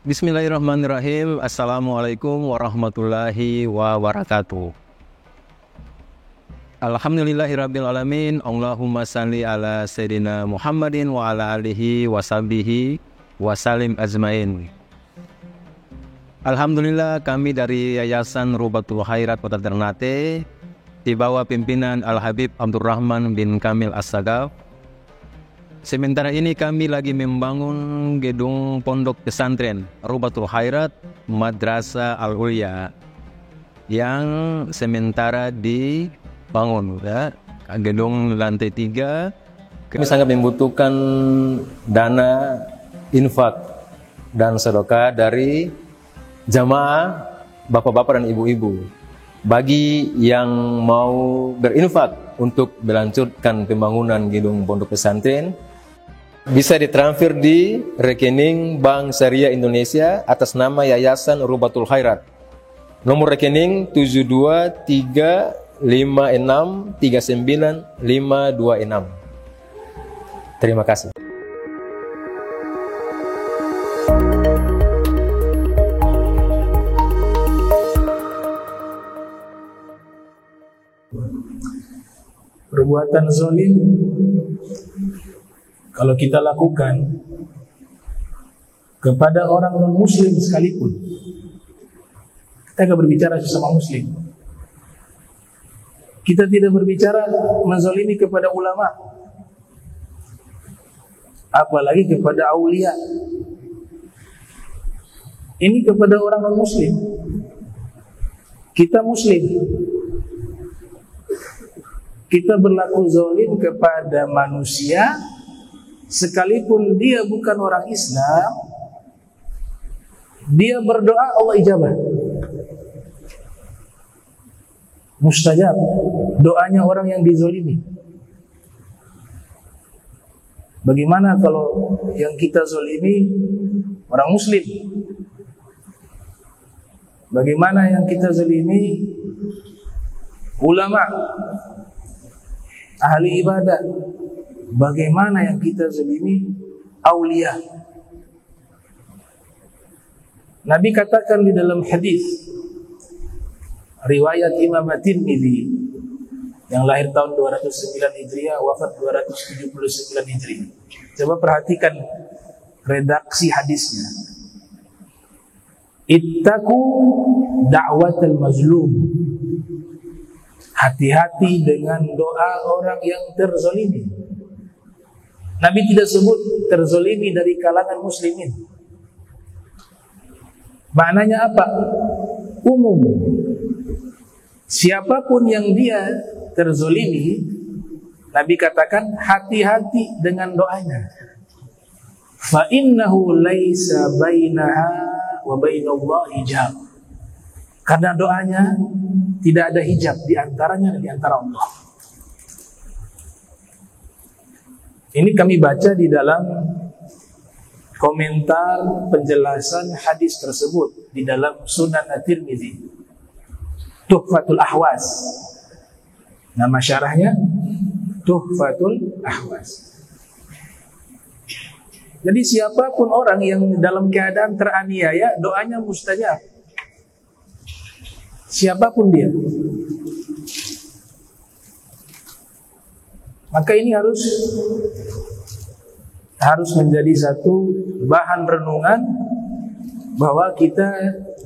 Bismillahirrahmanirrahim. Assalamualaikum warahmatullahi wabarakatuh. Alhamdulillahirrabbilalamin. Allahumma salli ala Sayyidina Muhammadin wa ala alihi wa sahbihi wa salim azmain. Alhamdulillah, kami dari Yayasan Rubatul Khairat Kota Ternate di bawah pimpinan Al-Habib Abdurrahman bin Kamil As-Sagaf. Sementara ini kami lagi membangun gedung pondok pesantren Rubatul Khairat Madrasah Al-Ulya yang sementara dibangun, ya. Gedung lantai 3. Kami sangat membutuhkan dana infak dan sedekah dari jamaah bapak-bapak dan ibu-ibu. Bagi yang mau berinfak untuk melanjutkan pembangunan gedung pondok pesantren, bisa ditransfer di rekening Bank Syariah Indonesia atas nama Yayasan Rubatul Khairat. Nomor rekening 723563956. Terima kasih. Perbuatan zalim kalau kita lakukan kepada orang non-muslim sekalipun, kita akan berbicara sesama muslim. Kita tidak berbicara menzalimi kepada ulama, apalagi kepada aulia. Ini kepada orang non-muslim. Kita muslim, kita berlaku zalim kepada manusia sekalipun dia bukan orang Islam. Dia berdoa, Allah ijabah, mustajab doanya orang yang dizalimi. Bagaimana kalau yang kita zalimi orang muslim? Bagaimana yang kita zalimi ulama, ahli ibadah? Bagaimana yang kita zalimi aulia? Nabi katakan di dalam hadis riwayat Imam At-Tirmidzi yang lahir tahun 209 Hijriah, wafat 279 Hijriah. Coba perhatikan redaksi hadisnya. Ittaqu da'watal mazlum. Hati-hati dengan doa orang yang terzalimi. Nabi tidak sebut terzalimi dari kalangan muslimin. Maknanya apa? Umum. Siapapun yang dia terzalimi, Nabi katakan hati-hati dengan doanya. Fa innahu laisa bainaha wa bainallahi hijab. Karena doanya tidak ada hijab di antaranya dan di antara Allah. Ini kami baca di dalam komentar penjelasan hadis tersebut di dalam Sunan At-Tirmidzi, Tuhfatul Ahwas. Nama syarahnya Tuhfatul Ahwas. Jadi siapapun orang yang dalam keadaan teraniaya, doanya mustajab. Siapapun dia. Maka ini harus menjadi satu bahan renungan bahwa kita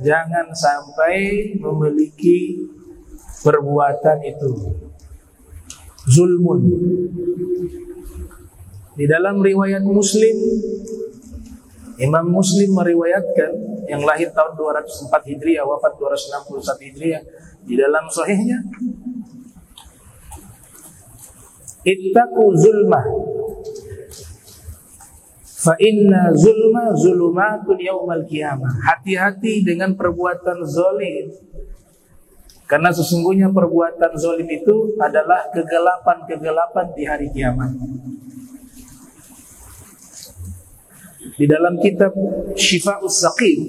jangan sampai memiliki perbuatan itu zulmun. Di dalam riwayat Muslim, Imam Muslim meriwayatkan yang lahir tahun 204 Hijriah, wafat 261 Hijriah, di dalam sahihnya, ittaqu zulmah fa inna zulma zulumatun yaumal qiyamah. Hati-hati dengan perbuatan zalim, karena sesungguhnya perbuatan zalim itu adalah kegelapan-kegelapan di hari kiamat. Di dalam kitab Syifa'us Saqim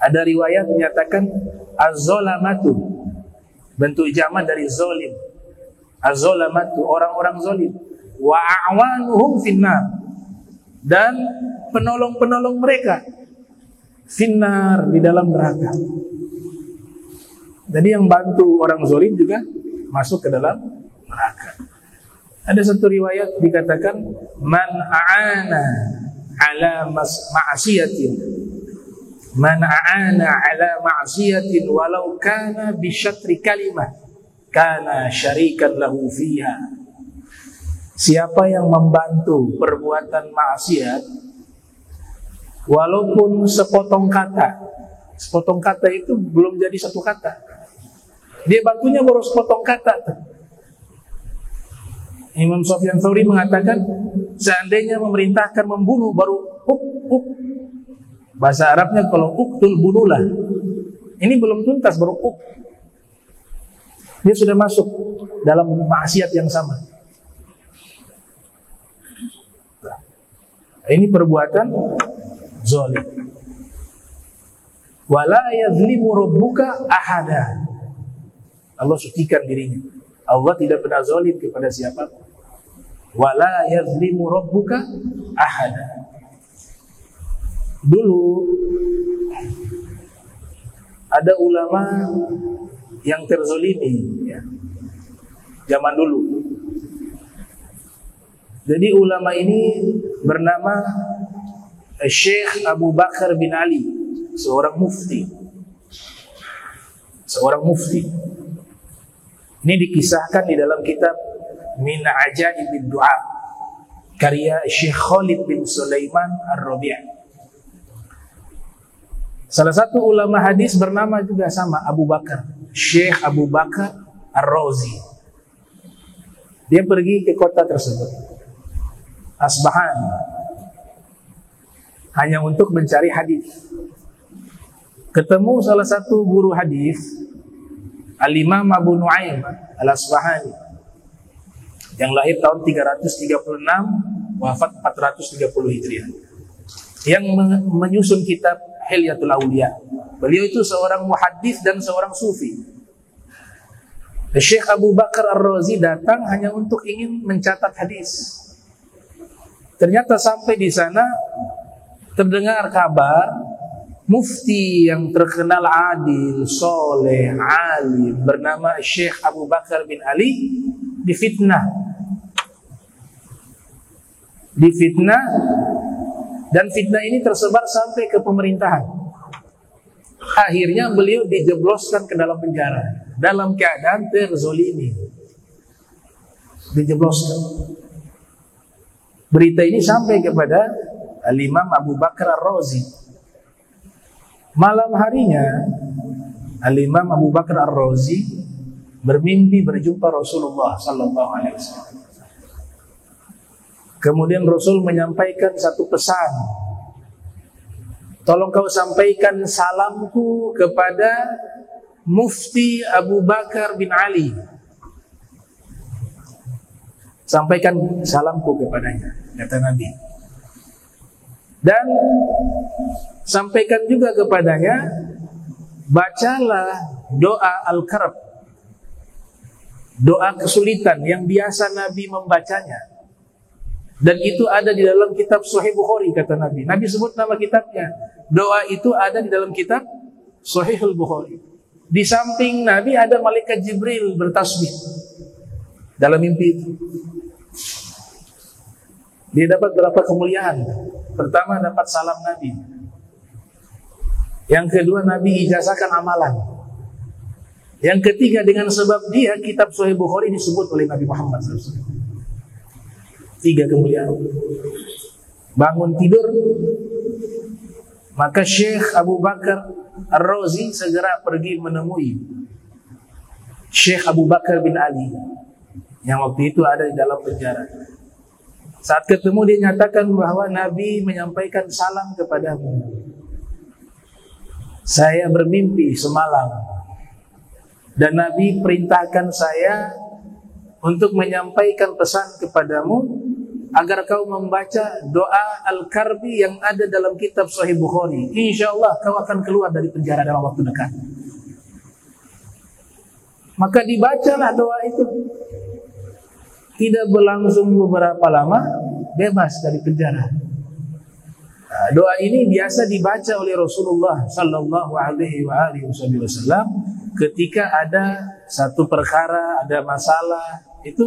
ada riwayat menyatakan az-zalamatu, bentuk jamak dari zalim. Az-zalamatu, orang-orang zalim. Wa a'wanuhum finnar, dan penolong-penolong mereka finnar, di dalam neraka. Jadi yang bantu orang zalim juga masuk ke dalam neraka. Ada satu riwayat dikatakan man a'ana ala ma'asiyatin, man a'ana ala ma'asiyatin walau kana bi syatri kalimah kana syarikan lahu fiha. Siapa yang membantu perbuatan maksiat walaupun sepotong kata. Sepotong kata itu belum jadi satu kata. Dia bantunya baru sepotong kata. Imam Sufyan Tsauri mengatakan seandainya memerintahkan membunuh baru uk. Bahasa Arabnya kalau uktul bunuhlah. Ini belum tuntas baru uk. Dia sudah masuk dalam maksiat yang sama. Ini perbuatan zalim. Wala yazlimu rabbuka ahada. Allah sucikan dirinya. Allah tidak pernah zalim kepada siapa. Wala yazlimu rabbuka ahada. Dulu ada ulama yang terzolimi, ya. Zaman dulu. Jadi ulama ini bernama Syekh Abu Bakar bin Ali, seorang mufti. Seorang mufti. Ini dikisahkan di dalam kitab Min Ajaibid Du'a karya Syekh Khalid bin Sulaiman Ar-Rabi'. Salah satu ulama hadis bernama juga sama Abu Bakar, Syekh Abu Bakar Ar-Razi. Dia pergi ke kota tersebut, Asbahan, hanya untuk mencari hadis. Ketemu salah satu guru hadis, Al-Imam Abu Nu'aim Al-Asbahani, yang lahir tahun 336, wafat 430 Hijriah, yang menyusun kitab Hilyatul Awliya. Beliau itu seorang muhaddis dan seorang sufi. Syekh Abu Bakar Ar-Razi datang hanya untuk ingin mencatat hadis. Ternyata sampai di sana terdengar kabar mufti yang terkenal adil, soleh, alim bernama Syekh Abu Bakar bin Ali difitnah. Dan fitnah ini tersebar sampai ke pemerintahan. Akhirnya beliau dijebloskan ke dalam penjara dalam keadaan terzolimi. Dijebloskan. Berita ini sampai kepada Al-Imam Abu Bakar Ar-Razi. Malam harinya Al-Imam Abu Bakar Ar-Razi bermimpi berjumpa Rasulullah sallallahu alaihi wasallam. Kemudian Rasul menyampaikan satu pesan. Tolong kau sampaikan salamku kepada Mufti Abu Bakar bin Ali. Sampaikan salamku kepadanya, kata Nabi. Dan sampaikan juga kepadanya, bacalah doa Al-Karb, doa kesulitan yang biasa Nabi membacanya. Dan itu ada di dalam kitab Sahih Bukhari, kata Nabi. Nabi sebut nama kitabnya. Doa itu ada di dalam kitab Sahih Bukhari. Di samping Nabi ada malaikat Jibril bertasbih dalam mimpi itu. Dia dapat berapa kemuliaan? Pertama dapat salam Nabi. Yang kedua Nabi ijazahkan amalan. Yang ketiga dengan sebab dia kitab Sahih Bukhari disebut oleh Nabi Muhammad SAW. 3 kemuliaan. Bangun tidur, maka Syekh Abu Bakar Ar-Razi segera pergi menemui Syekh Abu Bakar bin Ali yang waktu itu ada di dalam penjara. Saat ketemu dia nyatakan bahwa Nabi menyampaikan salam kepadamu. Saya bermimpi semalam dan Nabi perintahkan saya untuk menyampaikan pesan kepadamu agar kau membaca doa Al-Karbi yang ada dalam kitab Sahih Bukhari. InsyaAllah kau akan keluar dari penjara dalam waktu dekat. Maka dibacalah doa itu. Tidak berlangsung beberapa lama, bebas dari penjara. Doa ini biasa dibaca oleh Rasulullah sallallahu alaihi wasallam ketika ada satu perkara, ada masalah, itu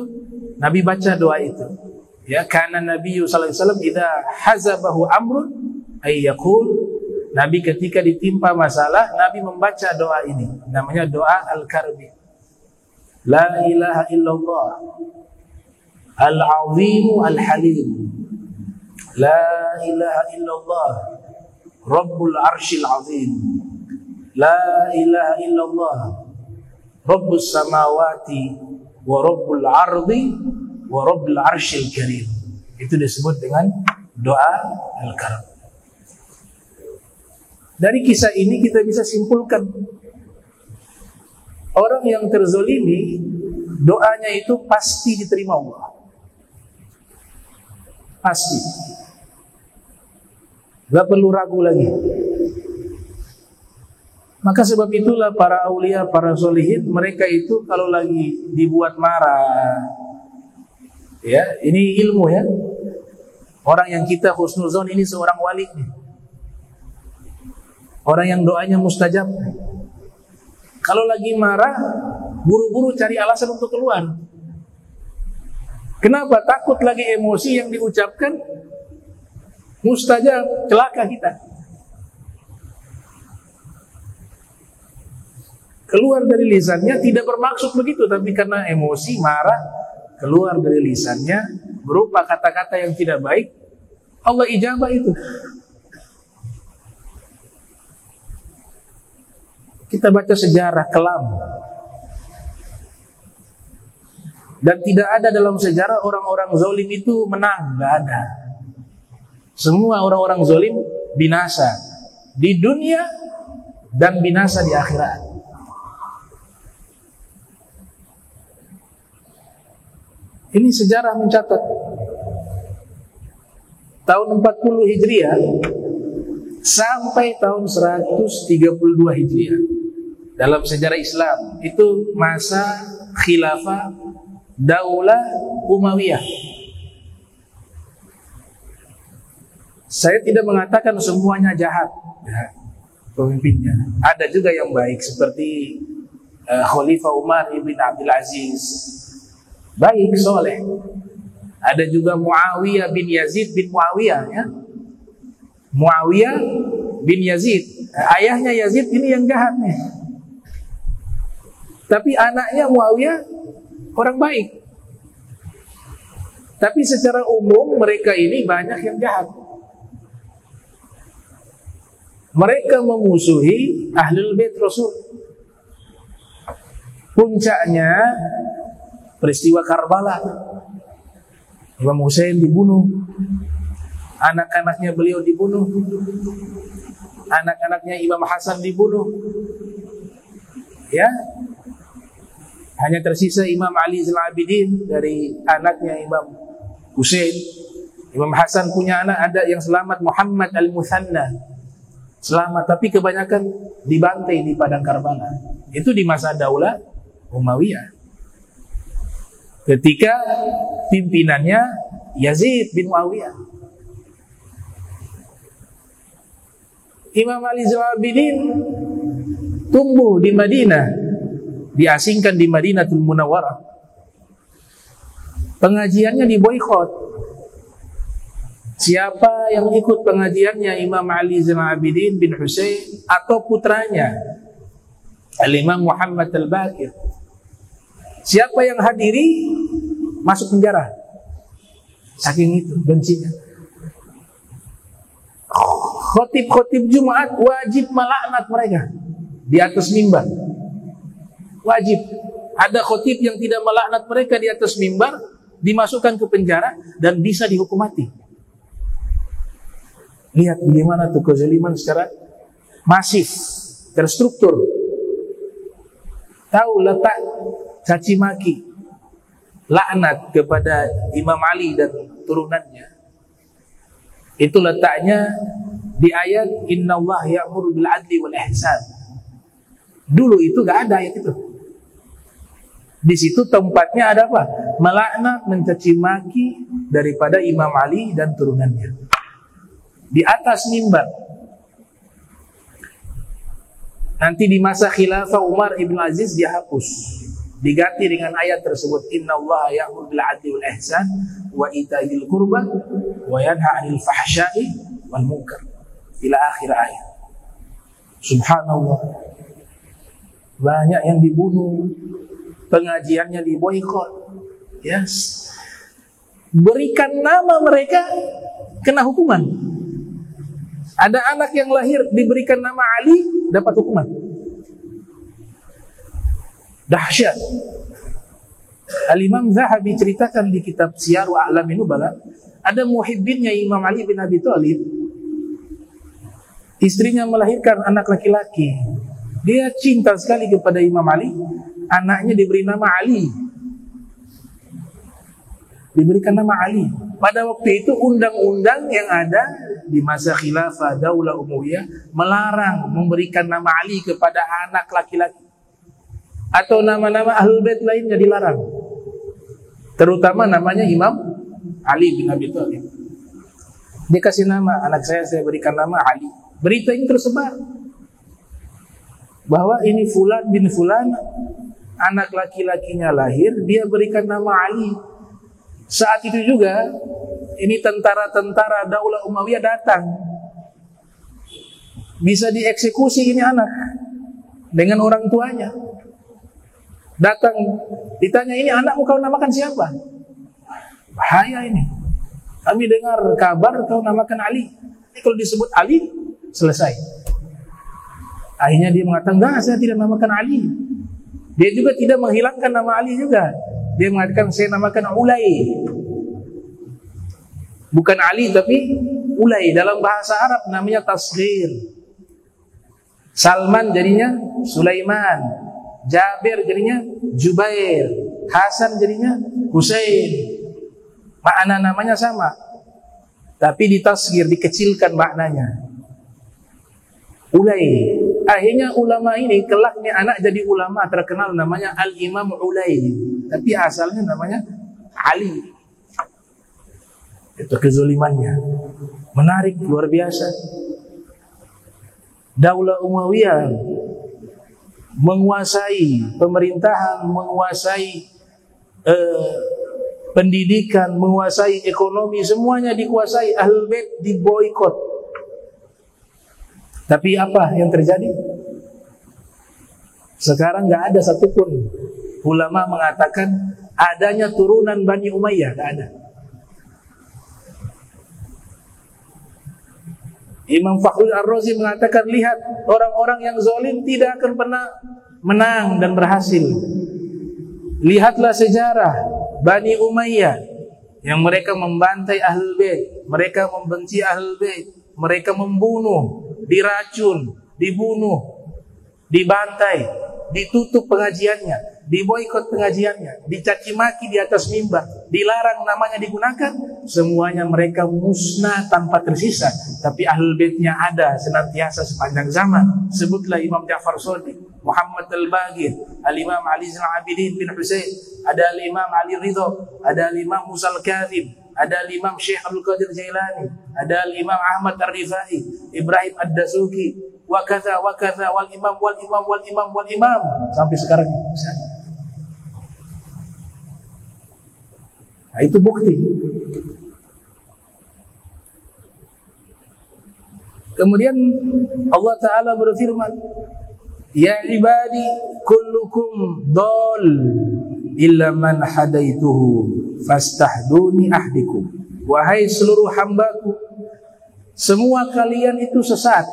Nabi baca doa itu. Ya, karena Nabi sallallahu alaihi wasallam idza hazabahu amrun ay yaqul, Nabi ketika ditimpa masalah, Nabi membaca doa ini. Namanya doa al-karbi. La ilaha illallah al-azim al-halim. La ilaha illallah Rabbul arshil azim. La ilaha illallah Rabbus samawati wa Rabbul ardi wa Rabbul arshil karim. Itu disebut dengan doa al-karb. Dari kisah ini kita bisa simpulkan, orang yang terzolimi doanya itu pasti diterima Allah. Pasti. Gak perlu ragu lagi. Maka sebab itulah para aulia, para solihin, mereka itu kalau lagi dibuat marah, ya, ini ilmu ya. Orang yang kita husnuzon ini seorang wali nih. Orang yang doanya mustajab. Kalau lagi marah, buru-buru cari alasan untuk keluar. Kenapa? Takut lagi emosi yang diucapkan mustajab, celaka kita. Keluar dari lisannya tidak bermaksud begitu, tapi karena emosi, marah, keluar dari lisannya berupa kata-kata yang tidak baik, Allah ijabah itu. Kita baca sejarah kelam, dan tidak ada dalam sejarah orang-orang zalim itu menang, tidak ada. Semua orang-orang zalim binasa di dunia dan binasa di akhirat. Ini sejarah mencatat tahun 40 Hijriah sampai tahun 132 Hijriah dalam sejarah Islam itu masa khilafah Daulah Umayyah. Saya tidak mengatakan semuanya jahat ya, pemimpinnya. Ada juga yang baik seperti Khalifah Umar ibn Abdul Aziz, baik, soleh. Ada juga Muawiyah bin Yazid bin Muawiyah ya. Muawiyah bin Yazid, ayahnya Yazid ini yang jahat nih. Tapi anaknya Muawiyah orang baik. Tapi secara umum mereka ini banyak yang jahat. Mereka memusuhi Ahlul Bait Rasul. Puncaknya peristiwa Karbala. Imam Hussein dibunuh, anak-anaknya beliau dibunuh, anak-anaknya Imam Hasan dibunuh. Ya, hanya tersisa Imam Ali Zainal Abidin dari anaknya Imam Hussein. Imam Hasan punya anak, ada yang selamat, Muhammad Al-Muthanna selamat, tapi kebanyakan dibantai di padang Karbala. Itu di masa Daulah Umayyah, ketika pimpinannya Yazid bin Muawiyah. Imam Ali Zainal Abidin tumbuh di Madinah, diasingkan di Madinatul Munawwarah. Pengajiannya diboikot. Siapa yang ikut pengajiannya Imam Ali Zainal Abidin bin Husain atau putranya Al-Imam Muhammad Al-Baqir, siapa yang hadiri masuk penjara. Saking itu bencinya. Khotib-khotib Jumat wajib melaknat mereka di atas mimbar. Wajib. Ada khotib yang tidak melaknat mereka di atas mimbar, dimasukkan ke penjara dan bisa dihukum mati. Lihat bagaimana tuh kezaliman secara masif, terstruktur. Tahu letak caci maki, laknat kepada Imam Ali dan turunannya. Itu letaknya di ayat Innallaha ya'muru bil adli wal ihsan. Dulu itu gak ada ayat itu. Di situ tempatnya ada apa? Melaknat, mencaci maki daripada Imam Ali dan turunannya. di atas mimbar. Nanti di masa khilafah Umar ibn Aziz dihapus, diganti dengan ayat tersebut, innallaha ya'muru bil 'adli wal ihsan wa ita'il qurba wa yanha 'anil fahsya'i wal munkar ila akhir ayat. Subhanallah, banyak yang dibunuh, pengajiannya diboikot. Yes, berikan nama mereka kena hukuman. Ada anak yang lahir diberikan nama Ali, dapat hukuman. Dahsyat. Al-Imam Zahabi ceritakan di kitab Siyar wa A'lamin Nubala, ada muhibbinnya Imam Ali bin Abi Thalib, istrinya melahirkan anak laki-laki. Dia cinta sekali kepada Imam Ali, anaknya diberi nama Ali. Diberikan nama Ali. Pada waktu itu undang-undang yang ada di masa khilafah Daulah Umayyah melarang memberikan nama Ali kepada anak laki-laki, atau nama-nama Ahlul Bait lainnya dilarang. Terutama namanya Imam Ali bin Abi Thalib. Dia kasih nama, anak saya berikan nama Ali. Berita ini tersebar bahwa ini Fulan bin Fulan, anak laki-lakinya lahir, dia berikan nama Ali. Saat itu juga ini tentara-tentara Daulah Umayyah datang, bisa dieksekusi ini anak dengan orang tuanya. Datang, ditanya, ini anakmu kau namakan siapa? Bahaya ini. Kami dengar kabar kau namakan Ali. Ini kalau disebut Ali, selesai. Akhirnya dia mengatakan, enggak, saya tidak namakan Ali. Dia juga tidak menghilangkan nama Ali juga. Dia mengatakan, saya namakan Ulay. Bukan Ali tapi Ulay. Dalam bahasa Arab namanya tasghir. Salman jadinya Sulaiman, Jabir jadinya Jubair, Hasan jadinya Husain. Makna namanya sama, tapi ditasghir, dikecilkan maknanya. Ulay. Akhirnya ulama ini kelaknya anak jadi ulama terkenal, namanya Al-Imam Ulay, tapi asalnya namanya Ali. Itu kezalimannya menarik, luar biasa. Daulah Umayyah menguasai pemerintahan, menguasai pendidikan, menguasai ekonomi, semuanya dikuasai. Ahlul Bait diboikot. Tapi apa yang terjadi? Sekarang nggak ada satupun ulama mengatakan adanya turunan Bani Umayyah, nggak ada. Imam Fakhrul Ar-Razi mengatakan, lihat, orang-orang yang zalim tidak akan pernah menang dan berhasil. Lihatlah sejarah Bani Umayyah yang mereka membantai Ahlul Bait, mereka membenci Ahlul Bait, mereka membunuh, diracun, dibunuh, dibantai, ditutup pengajiannya, diboikot pengajiannya, dicaci maki di atas mimbar, dilarang namanya digunakan. Semuanya mereka musnah tanpa tersisa. Tapi Ahlul Baitnya ada senantiasa sepanjang zaman. Sebutlah Imam Ja'far Shadiq, Muhammad Al-Baqir, Al-Imam Ali Zainal Abidin bin Husain, ada Al-Imam Ali Ridha, ada Al-Imam Musa Al-Kadhim, ada Al-Imam Syekh Abdul Qadir Jailani, ada Al-Imam Ahmad Ar-Rifai, Ibrahim Ad-Dasuki, wa kadza wal imam wal imam wal imam wal imam sampai sekarang. Nah, itu bukti. Kemudian Allah Ta'ala berfirman, ya ibadi kullukum dhal illa man hadaituhu fastahduni ahdikum. Wahai seluruh hambaku, semua kalian itu sesat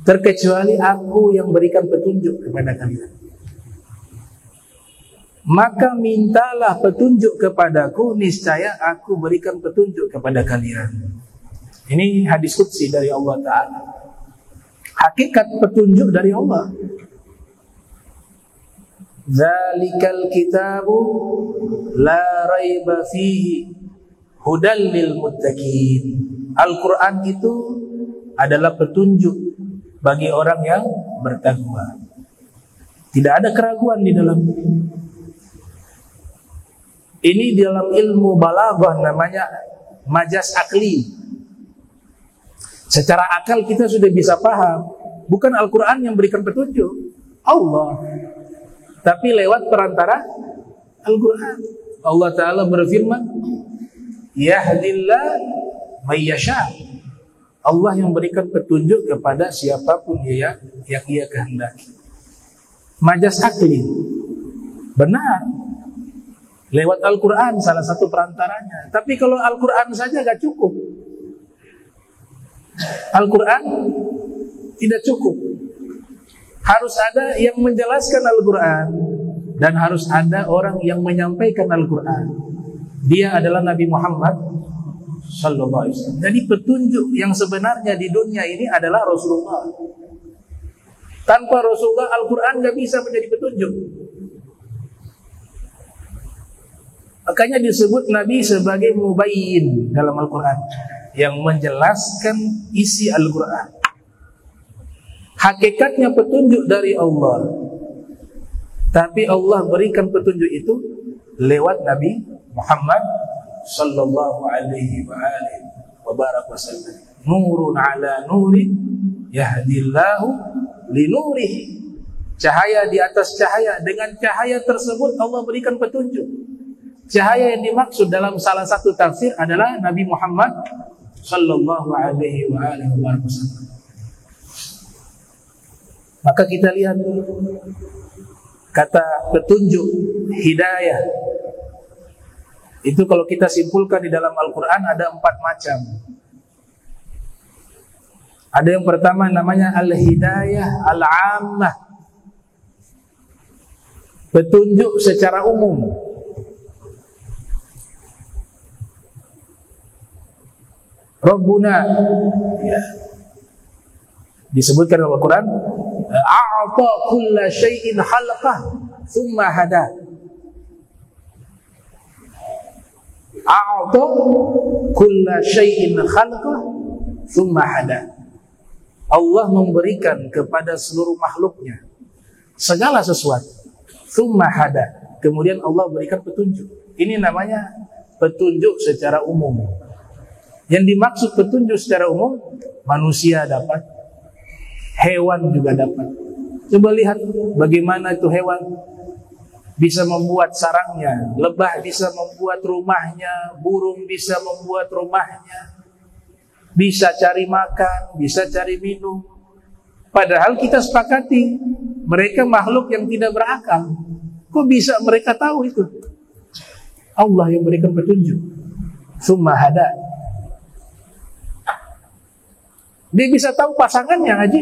terkecuali aku yang berikan petunjuk kepada kalian. Maka mintalah petunjuk kepadaku, niscaya aku berikan petunjuk kepada kalian. Ini hadis qudsi dari Allah Ta'ala. Hakikat petunjuk dari Allah. Zalikal kitabu la raiba fihi hudal lil muttaqin. Al-Quran itu adalah petunjuk bagi orang yang bertakwa. Tidak ada keraguan di dalam. Ini dalam ilmu balaghah namanya majaz akli. Secara akal kita sudah bisa paham, bukan Al-Quran yang berikan petunjuk, Allah. Tapi lewat perantara Al-Quran. Allah Ta'ala berfirman, Yahdillah mayyasha. Allah yang berikan petunjuk kepada siapapun yang ia kehendaki. Majas akli, benar, lewat Al-Quran salah satu perantaranya. Tapi kalau Al-Quran saja gak cukup. Al-Quran tidak cukup. Harus ada yang menjelaskan Al-Quran, dan harus ada orang yang menyampaikan Al-Quran. Dia adalah Nabi Muhammad sallallahu alaihi wasallam. Jadi petunjuk yang sebenarnya di dunia ini adalah Rasulullah. Tanpa Rasulullah, Al-Quran gak bisa menjadi petunjuk. Makanya disebut Nabi sebagai mubayyin dalam Al-Quran, yang menjelaskan isi Al-Quran. Hakikatnya petunjuk dari Allah, tapi Allah berikan petunjuk itu lewat Nabi Muhammad sallallahu alaihi wa barak wasallam. Nurun ala nuri yahdillahu linurihi. Cahaya di atas cahaya. Dengan cahaya tersebut Allah berikan petunjuk. Cahaya yang dimaksud dalam salah satu tafsir adalah Nabi Muhammad sallallahu alaihi wa wasallam. Maka kita lihat kata petunjuk, hidayah, itu kalau kita simpulkan di dalam Al-Quran ada 4 macam. Ada yang pertama namanya al-hidayah al-ammah, petunjuk secara umum. Rabbuna, ya, disebutkan dalam Al-Quran, a'ta kulla syai'in khalaqah thumma hada. A'ta kulla syai'in khalaqah thumma hada. Allah memberikan kepada seluruh makhluknya segala sesuatu, thumma hada, kemudian Allah berikan petunjuk. Ini namanya petunjuk secara umum. Yang dimaksud petunjuk secara umum, manusia dapat, hewan juga dapat. Coba lihat bagaimana itu hewan bisa membuat sarangnya, lebah bisa membuat rumahnya, burung bisa membuat rumahnya, bisa cari makan, bisa cari minum. Padahal kita sepakati mereka makhluk yang tidak berakal. Kok bisa mereka tahu itu? Allah yang berikan petunjuk. Summa hada. Dia bisa tahu pasangannya aja.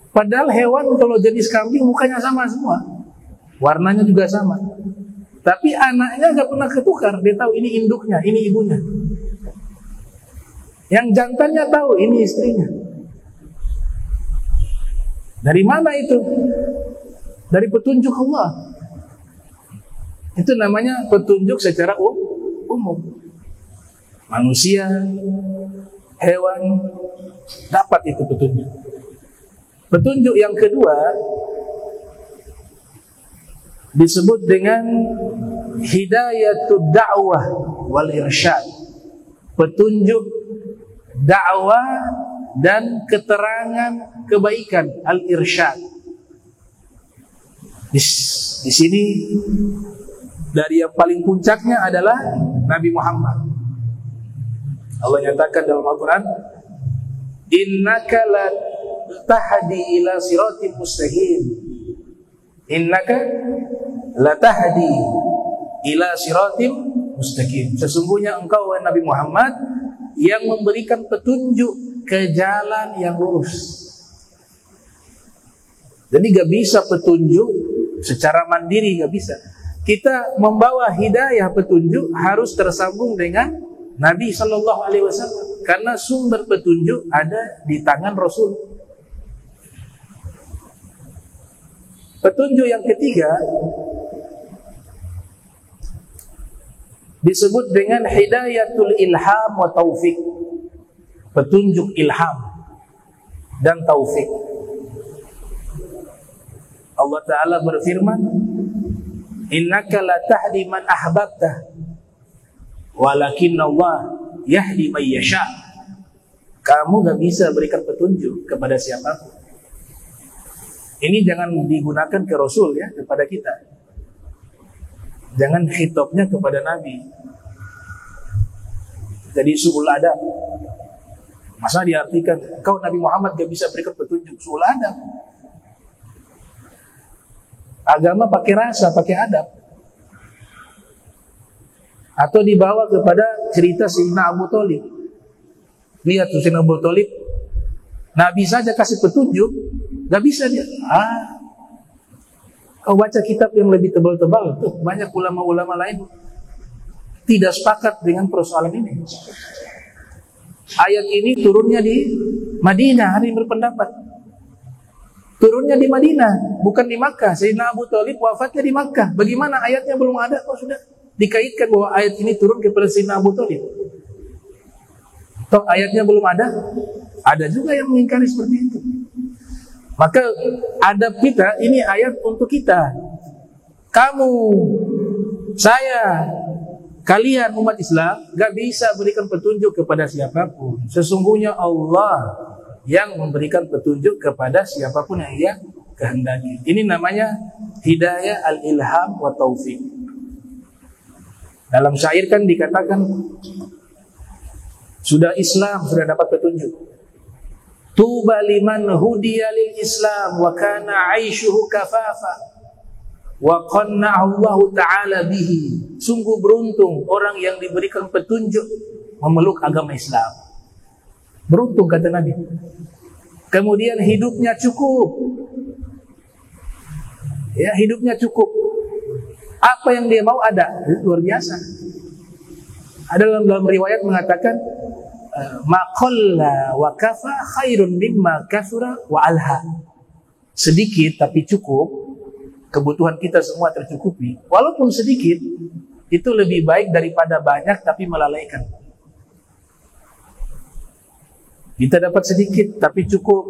Padahal hewan kalau jenis kambing mukanya sama semua, warnanya juga sama, tapi anaknya gak pernah ketukar. Dia tahu ini induknya, ini ibunya. Yang jantannya tahu ini istrinya. Dari mana itu? Dari petunjuk Allah. Itu namanya petunjuk secara umum. Manusia, hewan dapat itu petunjuk. Petunjuk yang kedua disebut dengan hidayatud da'wah wal irsyad. Petunjuk dakwah dan keterangan kebaikan, al-irsyad. Di sini dari yang paling puncaknya adalah Nabi Muhammad. Allah nyatakan dalam Al-Quran, innaka la tahdi ila siratim mustaqim. Innaka la tahdi ila siratim mustaqim. Sesungguhnya engkau wahai Nabi Muhammad yang memberikan petunjuk ke jalan yang lurus. Jadi gak bisa petunjuk secara mandiri, gak bisa. Kita membawa hidayah petunjuk harus tersambung dengan Nabi Sallallahu Alaihi Wasallam, karena sumber petunjuk ada di tangan Rasul. Petunjuk yang ketiga disebut dengan hidayatul ilham wa taufik. Petunjuk ilham dan taufik. Allah Ta'ala berfirman, innaka la tahdi man ahbabta walakin Allah yahdi man yasha. Kamu gak bisa berikan petunjuk kepada siapapun. Ini jangan digunakan ke Rasul ya, kepada kita. Jangan khitabnya kepada Nabi. Jadi su'ul adab. Masa diartikan kau Nabi Muhammad gak bisa berikan petunjuk, su'ul adab. Agama pakai rasa, pakai adab. Atau dibawa kepada cerita Sayyidina Abu Thalib. Lihat Sayyidina Abu Thalib, Nabi saja kasih petunjuk, gak bisa dia. Kau baca kitab yang lebih tebal-tebal, tuh banyak ulama-ulama lain tidak sepakat dengan persoalan ini. Ayat ini turunnya di Madinah, ada yang berpendapat turunnya di Madinah, bukan di Makkah. Sayyidina Abu Thalib wafatnya di Makkah. Bagaimana ayatnya belum ada kok sudah dikaitkan bahwa ayat ini turun kepada Sayyidina Abu Thalib? Toh ayatnya belum ada. Ada juga yang mengingkari seperti itu. Maka adab kita, ini ayat untuk kita. Kamu, saya, kalian umat Islam gak bisa berikan petunjuk kepada siapapun. Sesungguhnya Allah yang memberikan petunjuk kepada siapapun yang ia kehendaki. Ini namanya hidayah al-ilham wa taufiq. Dalam syair kan dikatakan sudah Islam, sudah dapat petunjuk. Tuba liman hudiya lil Islam wa kana 'aishuhu kafafa wa qanna'a Allah Ta'ala bihi. Sungguh beruntung orang yang diberikan petunjuk memeluk agama Islam. Beruntung kata Nabi. Kemudian hidupnya cukup. Ya, hidupnya cukup. Apa yang dia mau ada. Luar biasa. Ada dalam riwayat mengatakan maqalla wa kafa khairun mimma kathura wa alha. Sedikit tapi cukup, kebutuhan kita semua tercukupi. Walaupun sedikit, itu lebih baik daripada banyak tapi melalaikan. Kita dapat sedikit tapi cukup.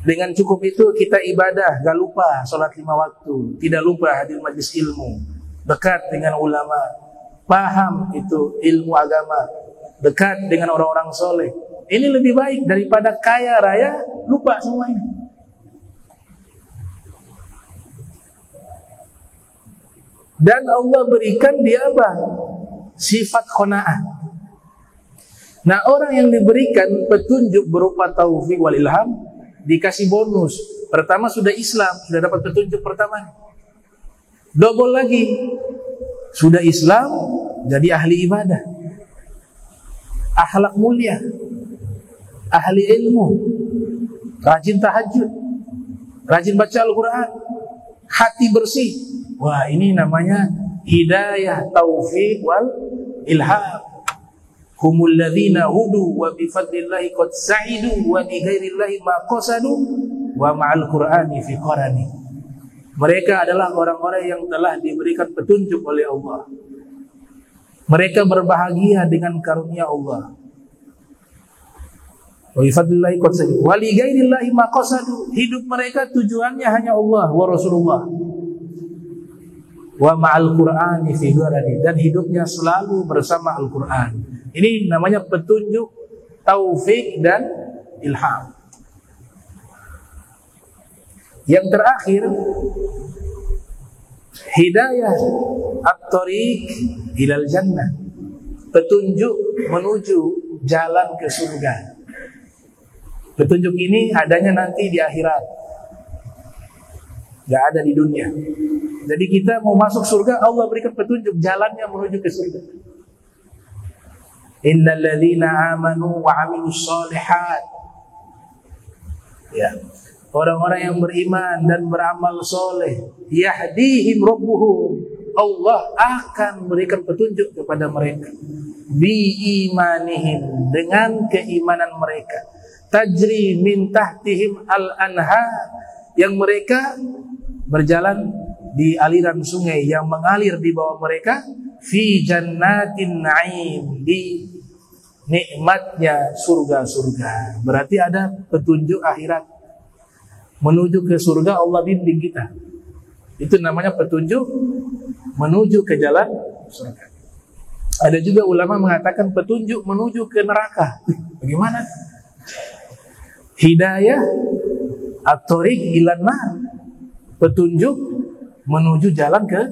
Dengan cukup itu kita ibadah, gak lupa sholat 5 waktu, tidak lupa hadir majlis ilmu, dekat dengan ulama, paham itu ilmu agama, dekat dengan orang-orang soleh. Ini lebih baik daripada kaya raya lupa semua ini. Dan Allah berikan dia apa? Sifat qanaah. Nah, orang yang diberikan petunjuk berupa taufik wal ilham dikasih bonus. Pertama sudah Islam, sudah dapat petunjuk pertama. Double lagi. Sudah Islam, jadi ahli ibadah, akhlak mulia, ahli ilmu, rajin tahajud, rajin baca Al-Quran, hati bersih. Wah, ini namanya hidayah taufik wal ilham. Humul ladzina hudu wa bi fadlillahi qad sa'idu wa bi ghairillahi ma qasadu wa ma'al qur'ani fi qarani. Mereka adalah orang-orang yang telah diberikan petunjuk oleh Allah. Mereka berbahagia dengan karunia Allah. Wa bi fadlillahi qad sa'idu wa li ghairillahi ma qasadu. Hidup mereka tujuannya hanya Allah wa Rasulullah. Wa ma'al qur'ani fi qarani, dan hidupnya selalu bersama Al-Qur'an. Ini namanya petunjuk, taufik dan ilham. Yang terakhir, hidayah at-tariq ilal jannah. Petunjuk menuju jalan ke surga. Petunjuk ini adanya nanti di akhirat, gak ada di dunia. Jadi kita mau masuk surga, Allah berikan petunjuk jalannya menuju ke surga. Innal ladzina amanu wa 'amilus shalihat. Ya. Orang-orang yang beriman dan beramal soleh, yahdihim rabbuhum. Allah akan memberikan petunjuk kepada mereka. Bi imanihim, dengan keimanan mereka. Tajri min tahtihim al-anhar, yang mereka berjalan di aliran sungai yang mengalir di bawah mereka. Fi jannatin na'im, di nikmatnya surga-surga. Berarti ada petunjuk akhirat menuju ke surga. Allah bimbing kita. Itu namanya petunjuk menuju ke jalan surga. Ada juga ulama mengatakan petunjuk menuju ke neraka. Bagaimana? Hidayah at-thoriq ilan nar. Petunjuk menuju jalan ke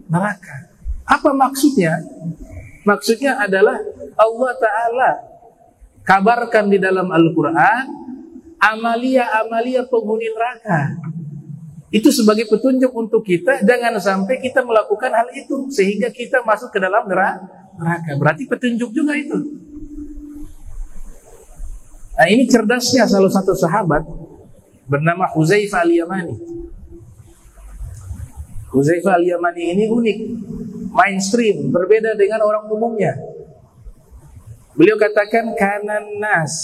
neraka. Apa maksudnya? Maksudnya adalah Allah Ta'ala kabarkan di dalam Al-Quran amalia-amalia penghuni neraka. Itu sebagai petunjuk untuk kita, jangan sampai kita melakukan hal itu sehingga kita masuk ke dalam neraka. Berarti petunjuk juga itu. Nah, ini cerdasnya salah satu sahabat bernama Hudzaifah al-Yamani. Hudzaifah al-Yamani ini unik, mainstream, berbeda dengan orang umumnya. Beliau katakan, kanan nas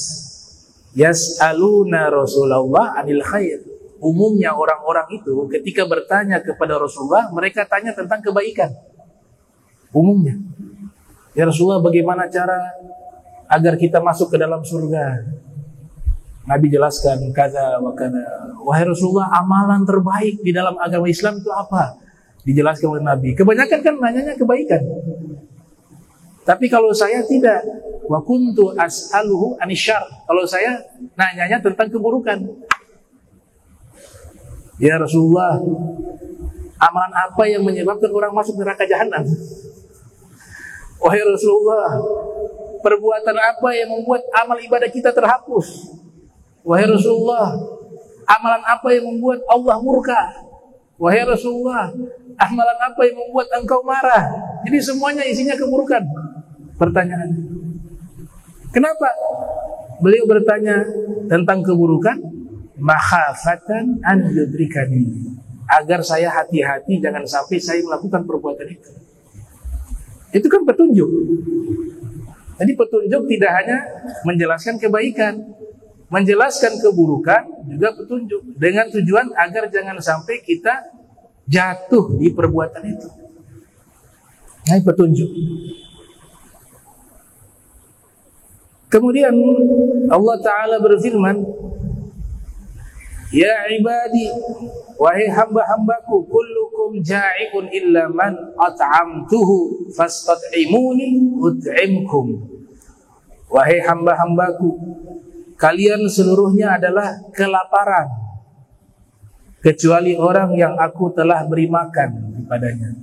yas'aluna Rasulullah anil khair. Umumnya orang-orang itu ketika bertanya kepada Rasulullah, mereka tanya tentang kebaikan. Umumnya, ya Rasulullah, bagaimana cara agar kita masuk ke dalam surga? Nabi jelaskan kata wa kana. Wahai Rasulullah, amalan terbaik di dalam agama Islam itu apa? Dijelaskan oleh Nabi. Kebanyakan kan nanyanya kebaikan. Tapi kalau saya tidak, wa kuntu as'aluhu anisyar. Kalau saya nanyanya tentang keburukan. Ya Rasulullah, amalan apa yang menyebabkan orang masuk neraka jahanam? Wahai Rasulullah, perbuatan apa yang membuat amal ibadah kita terhapus? Wahai Rasulullah, amalan apa yang membuat Allah murka? Wahai Rasulullah, amalan apa yang membuat engkau marah? Jadi semuanya isinya keburukan. Pertanyaan. Kenapa? Beliau bertanya tentang keburukan, makhafatan an yudrikani, agar saya hati-hati jangan sampai saya melakukan perbuatan itu. Itu kan petunjuk. Jadi petunjuk tidak hanya menjelaskan kebaikan, menjelaskan keburukan juga petunjuk, dengan tujuan agar jangan sampai kita jatuh di perbuatan itu. Nah, petunjuk. Kemudian Allah Ta'ala berfirman, ya ibadi, wahai hamba-hambaku, kullukum ja'iun illa man at'amtuhu fastat'imuni ut'imkum. Wahai hamba-hambaku, kalian seluruhnya adalah kelaparan, kecuali orang yang aku telah beri makan kepadanya.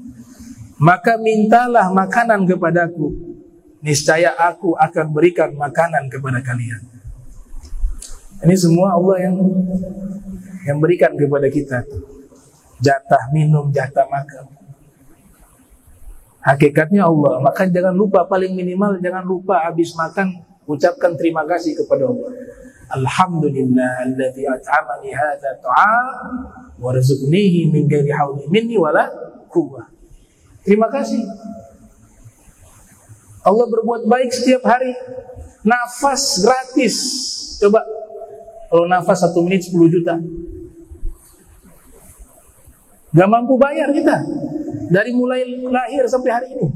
Maka mintalah makanan kepadaku, niscaya aku akan berikan makanan kepada kalian. Ini semua Allah yang berikan kepada kita. Jatah minum, jatah makan. Hakikatnya Allah. Maka jangan lupa, paling minimal jangan lupa habis makan ucapkan terima kasih kepada Allah. Alhamdulillah alladzi at'amani hadza ta'am wa razaqnihi min ghairi haulin minni wala quwwah. Terima kasih. Allah berbuat baik setiap hari. Nafas gratis. Coba kalau nafas 1 menit 10 juta. Gak mampu bayar kita. Dari mulai lahir sampai hari ini.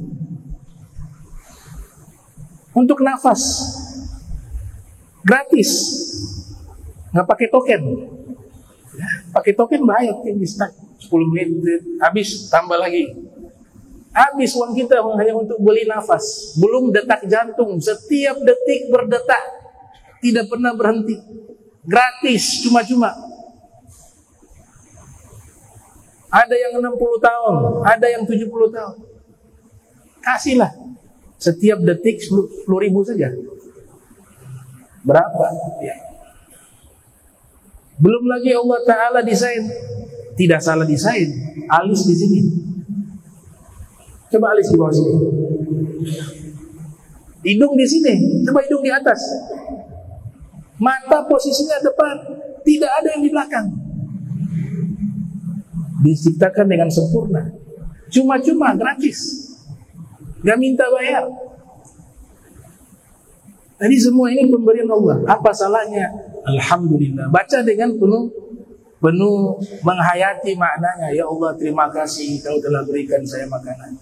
Untuk nafas gratis, nggak pakai token. Pakai token bahaya, bisa 10 menit habis, tambah lagi. Habis uang kita hanya untuk beli nafas. Belum detak jantung, setiap detik berdetak, tidak pernah berhenti. Gratis, cuma-cuma. Ada yang 60 tahun, ada yang 70 tahun. Kasihlah. Setiap detik 10.000 saja. Berapa? Ya. Belum lagi Allah Ta'ala desain. Tidak salah desain. Alis di sini. Coba alis di bawah sini. Hidung di sini. Coba hidung di atas. Mata posisinya depan. Tidak ada yang di belakang. Diciptakan dengan sempurna. Cuma-cuma, gratis. Gak minta bayar. Jadi semua ini pemberian Allah. Apa salahnya? Alhamdulillah. Baca dengan penuh menghayati maknanya. Ya Allah, terima kasih Kau telah berikan saya makanan.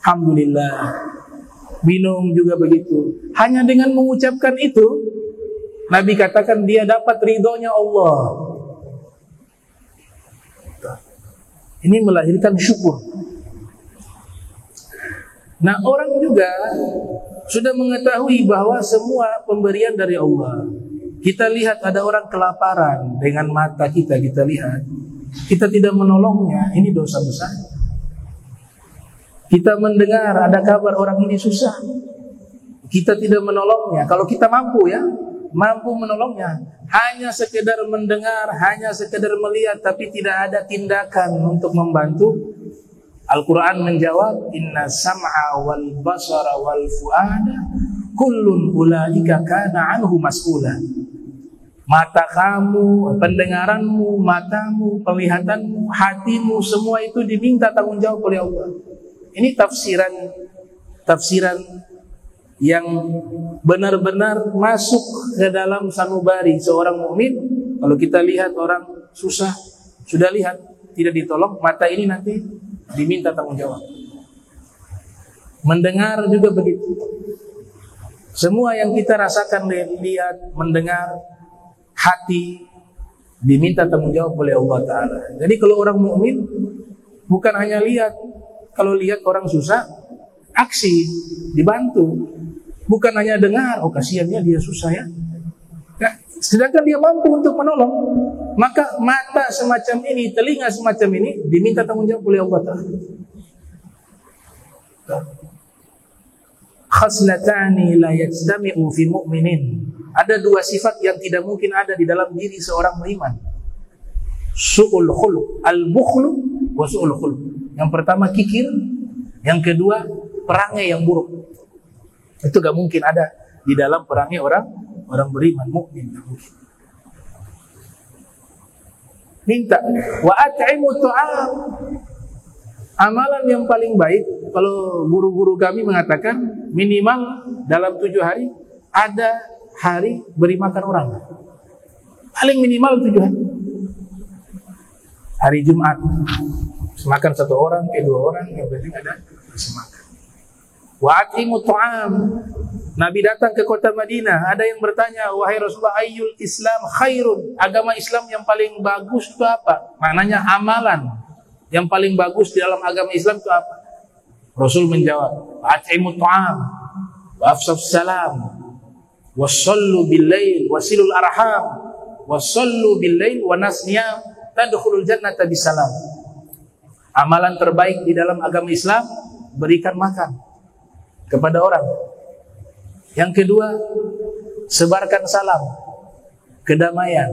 Alhamdulillah. Minum juga begitu. Hanya dengan mengucapkan itu, Nabi katakan dia dapat ridhonya Allah. Ini melahirkan syukur. Nah, orang juga sudah mengetahui bahwa semua pemberian dari Allah. Kita lihat ada orang kelaparan, dengan mata kita lihat, kita tidak menolongnya, ini dosa besar. Kita mendengar ada kabar orang ini susah, kita tidak menolongnya. Kalau kita mampu menolongnya, hanya sekedar mendengar, hanya sekedar melihat, tapi tidak ada tindakan untuk membantu. Al-Quran menjawab, inna sam'a wal basara wal fu'ada kullun ulaika kana anhu mas'ula. Mata kamu, pendengaranmu, matamu, penglihatanmu, hatimu, semua itu diminta tanggung jawab oleh Allah. Ini tafsiran yang benar-benar masuk ke dalam sanubari seorang mukmin. Kalau kita lihat orang susah, sudah lihat tidak ditolong, mata ini nanti diminta tanggung jawab. Mendengar juga begitu. Semua yang kita rasakan, lihat, mendengar, hati, diminta tanggung jawab oleh Allah Ta'ala. Jadi kalau orang mukmin bukan hanya lihat, kalau lihat orang susah, aksi, dibantu. Bukan hanya dengar, oh kasihannya dia susah ya. Sedangkan dia mampu untuk menolong. Maka mata semacam ini, telinga semacam ini diminta tanggung jawab oleh Allah Ta'ala. Khaslatani la yajtami'u fi mu'minin. Ada dua sifat yang tidak mungkin ada di dalam diri seorang beriman. Su'ul khuluq, al-bukhlu wa su'ul khuluq. Yang pertama kikir, yang kedua perangai yang buruk. Itu gak mungkin ada di dalam perangai orang beriman, mukmin. Minta wa at'imu tu'am. Amalan yang paling baik, kalau guru-guru kami mengatakan minimal dalam 7 hari ada hari beri makan orang. Paling minimal 7 hari. Hari Jumat semakan 1 orang, kedua orang, yang penting ada semakan. Wa at'imu tu'am. Nabi datang ke kota Madinah, ada yang bertanya, wahai Rasulullah, ayyul Islam khairun? Agama Islam yang paling bagus itu apa? Maknanya amalan yang paling bagus di dalam agama Islam itu apa? Rasul menjawab, at'imu tu'am wa afshus salam wa sallu bil lail wa silul arham wa sallu bil lail wa nasniyam tadkhulul jannata bisalam. Amalan terbaik di dalam agama Islam, berikan makan kepada orang. Yang kedua, sebarkan salam, kedamaian.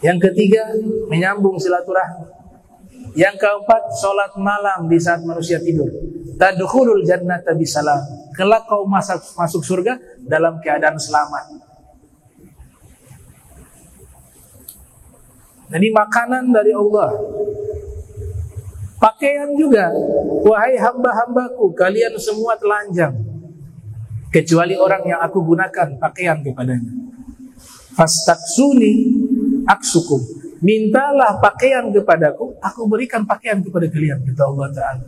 Yang ketiga, menyambung silaturahmi. Yang keempat, sholat malam di saat manusia tidur. Tadkhulul jannata bisalam. Kelak kau masuk surga dalam keadaan selamat. Jadi makanan dari Allah. Pakaian juga. Wahai hamba-hambaku, kalian semua telanjang, kecuali orang yang aku gunakan pakaian kepadanya. Fastaksuni aksukum. Mintalah pakaian kepadaku, aku berikan pakaian kepada kalian, kata Allah Ta'ala.